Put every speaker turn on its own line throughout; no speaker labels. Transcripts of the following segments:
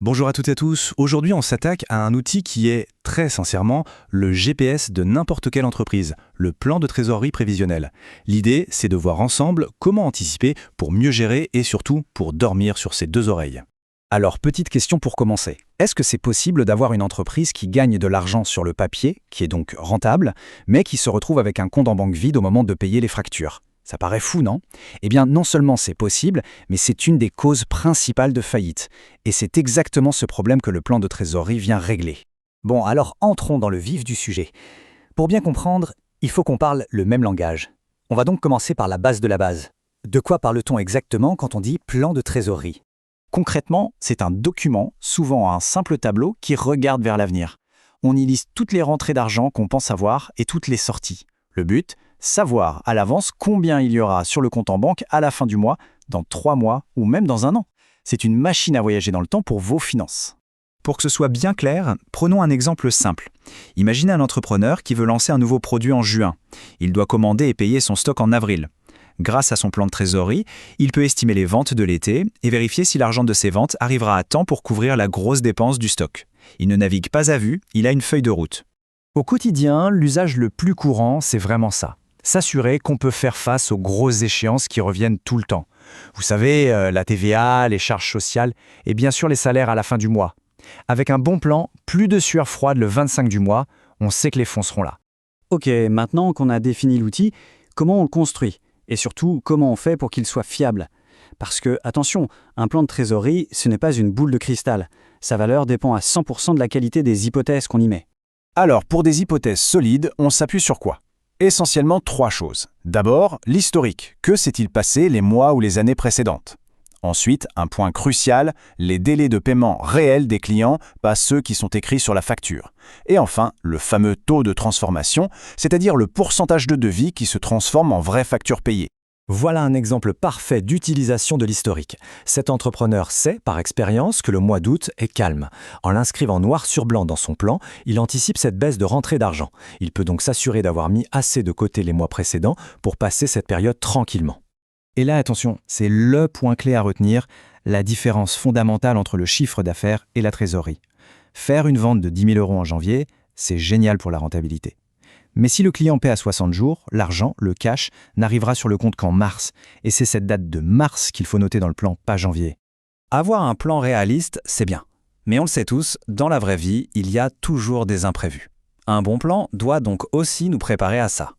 Bonjour à toutes et à tous. Aujourd'hui, on s'attaque à un outil qui est, très sincèrement, le GPS de n'importe quelle entreprise, le plan de trésorerie prévisionnel. L'idée, c'est de voir ensemble comment anticiper pour mieux gérer et surtout pour dormir sur ses deux oreilles.
Alors, petite question pour commencer. Est-ce que c'est possible d'avoir une entreprise qui gagne de l'argent sur le papier, qui est donc rentable, mais qui se retrouve avec un compte en banque vide au moment de payer les factures? Ça paraît fou, non? Eh bien, non seulement c'est possible, mais c'est une des causes principales de faillite. Et c'est exactement ce problème que le plan de trésorerie vient régler. Bon, alors entrons dans le vif du sujet. Pour bien comprendre, il faut qu'on parle le même langage. On va donc commencer par la base de la base. De quoi parle-t-on exactement quand on dit plan de trésorerie? Concrètement, c'est un document, souvent un simple tableau, qui regarde vers l'avenir. On y liste toutes les rentrées d'argent qu'on pense avoir et toutes les sorties. Le but, savoir à l'avance combien il y aura sur le compte en banque à la fin du mois, dans 3 mois ou même dans un an. C'est une machine à voyager dans le temps pour vos finances.
Pour que ce soit bien clair, prenons un exemple simple. Imaginez un entrepreneur qui veut lancer un nouveau produit en juin. Il doit commander et payer son stock en avril. Grâce à son plan de trésorerie, il peut estimer les ventes de l'été et vérifier si l'argent de ces ventes arrivera à temps pour couvrir la grosse dépense du stock. Il ne navigue pas à vue, il a une feuille de route.
Au quotidien, l'usage le plus courant, c'est vraiment ça. S'assurer qu'on peut faire face aux grosses échéances qui reviennent tout le temps. Vous savez, la TVA, les charges sociales et bien sûr les salaires à la fin du mois. Avec un bon plan, plus de sueur froide le 25 du mois, on sait que les fonds seront là.
Ok, maintenant qu'on a défini l'outil, comment on le construit? Et surtout, comment on fait pour qu'il soit fiable? Parce que, attention, un plan de trésorerie, ce n'est pas une boule de cristal. Sa valeur dépend à 100% de la qualité des hypothèses qu'on y met.
Alors, pour des hypothèses solides, on s'appuie sur quoi? Essentiellement 3 choses. D'abord, l'historique. Que s'est-il passé les mois ou les années précédentes? Ensuite, un point crucial, les délais de paiement réels des clients, pas ceux qui sont écrits sur la facture. Et enfin, le fameux taux de transformation, c'est-à-dire le pourcentage de devis qui se transforme en vraie facture payée.
Voilà un exemple parfait d'utilisation de l'historique. Cet entrepreneur sait, par expérience, que le mois d'août est calme. En l'inscrivant noir sur blanc dans son plan, il anticipe cette baisse de rentrée d'argent. Il peut donc s'assurer d'avoir mis assez de côté les mois précédents pour passer cette période tranquillement.
Et là, attention, c'est le point clé à retenir, la différence fondamentale entre le chiffre d'affaires et la trésorerie. Faire une vente de 10 000 € en janvier, c'est génial pour la rentabilité. Mais si le client paie à 60 jours, l'argent, le cash, n'arrivera sur le compte qu'en mars. Et c'est cette date de mars qu'il faut noter dans le plan, pas janvier.
Avoir un plan réaliste, c'est bien. Mais on le sait tous, dans la vraie vie, il y a toujours des imprévus. Un bon plan doit donc aussi nous préparer à ça.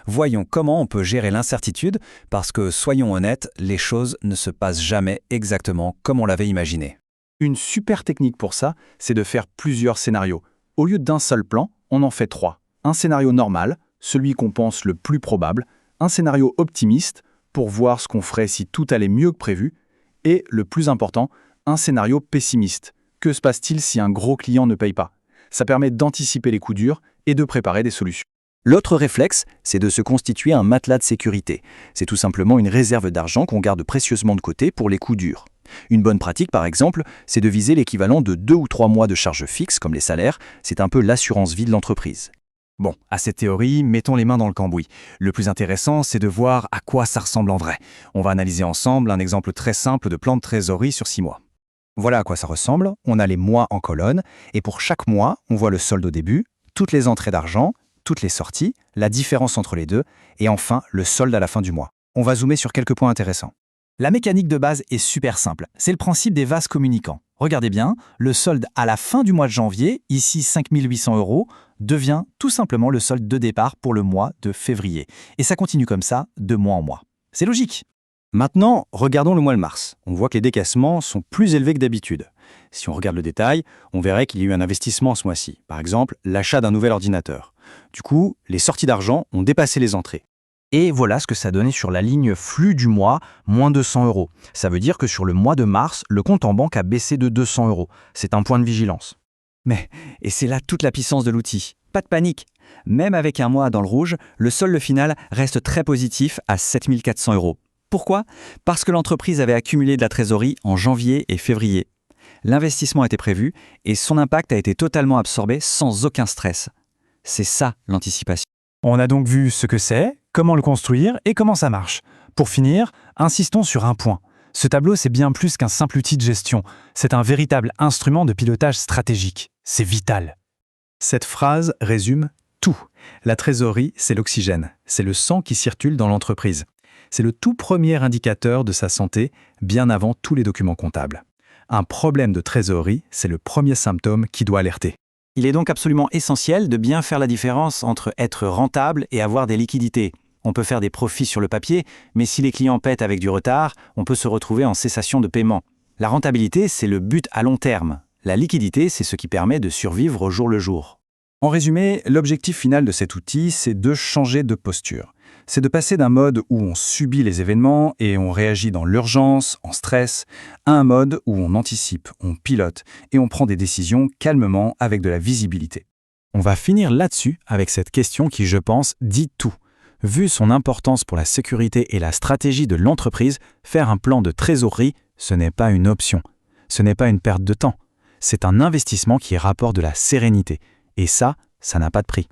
Voyons comment on peut gérer l'incertitude, parce que, soyons honnêtes, les choses ne se passent jamais exactement comme on l'avait imaginé.
Une super technique pour ça, c'est de faire plusieurs scénarios. Au lieu d'un seul plan, on en fait 3. Un scénario normal, celui qu'on pense le plus probable, un scénario optimiste, pour voir ce qu'on ferait si tout allait mieux que prévu, et, le plus important, un scénario pessimiste. Que se passe-t-il si un gros client ne paye pas? Ça permet d'anticiper les coups durs et de préparer des solutions.
L'autre réflexe, c'est de se constituer un matelas de sécurité. C'est tout simplement une réserve d'argent qu'on garde précieusement de côté pour les coups durs. Une bonne pratique, par exemple, c'est de viser l'équivalent de 2 ou 3 mois de charges fixes, comme les salaires. C'est un peu l'assurance vie de l'entreprise.
Bon, à cette théorie, mettons les mains dans le cambouis. Le plus intéressant, c'est de voir à quoi ça ressemble en vrai. On va analyser ensemble un exemple très simple de plan de trésorerie sur 6 mois. Voilà à quoi ça ressemble. On a les mois en colonne, et pour chaque mois, on voit le solde au début, toutes les entrées d'argent, toutes les sorties, la différence entre les deux, et enfin le solde à la fin du mois. On va zoomer sur quelques points intéressants.
La mécanique de base est super simple. C'est le principe des vases communicants. Regardez bien, le solde à la fin du mois de janvier, ici 5 800 €, devient tout simplement le solde de départ pour le mois de février. Et ça continue comme ça, de mois en mois. C'est logique.
Maintenant, regardons le mois de mars. On voit que les décaissements sont plus élevés que d'habitude. Si on regarde le détail, on verrait qu'il y a eu un investissement ce mois-ci. Par exemple, l'achat d'un nouvel ordinateur. Du coup, les sorties d'argent ont dépassé les entrées.
Et voilà ce que ça donnait sur la ligne flux du mois, moins 200 €. Ça veut dire que sur le mois de mars, le compte en banque a baissé de 200 €. C'est un point de vigilance.
Et c'est là toute la puissance de l'outil. Pas de panique. Même avec un mois dans le rouge, le solde final reste très positif à 7 400 €. Pourquoi? Parce que l'entreprise avait accumulé de la trésorerie en janvier et février. L'investissement était prévu et son impact a été totalement absorbé sans aucun stress. C'est ça l'anticipation.
On a donc vu ce que c'est, comment le construire et comment ça marche. Pour finir, insistons sur un point. Ce tableau, c'est bien plus qu'un simple outil de gestion. C'est un véritable instrument de pilotage stratégique. C'est vital.
Cette phrase résume tout. La trésorerie, c'est l'oxygène. C'est le sang qui circule dans l'entreprise. C'est le tout premier indicateur de sa santé, bien avant tous les documents comptables. Un problème de trésorerie, c'est le premier symptôme qui doit alerter.
Il est donc absolument essentiel de bien faire la différence entre être rentable et avoir des liquidités. On peut faire des profits sur le papier, mais si les clients pètent avec du retard, on peut se retrouver en cessation de paiement. La rentabilité, c'est le but à long terme. La liquidité, c'est ce qui permet de survivre au jour le jour.
En résumé, l'objectif final de cet outil, c'est de changer de posture. C'est de passer d'un mode où on subit les événements et on réagit dans l'urgence, en stress, à un mode où on anticipe, on pilote et on prend des décisions calmement avec de la visibilité.
On va finir là-dessus avec cette question qui, je pense, dit tout. Vu son importance pour la sécurité et la stratégie de l'entreprise, faire un plan de trésorerie, ce n'est pas une option. Ce n'est pas une perte de temps. C'est un investissement qui rapporte de la sérénité. Et ça n'a pas de prix.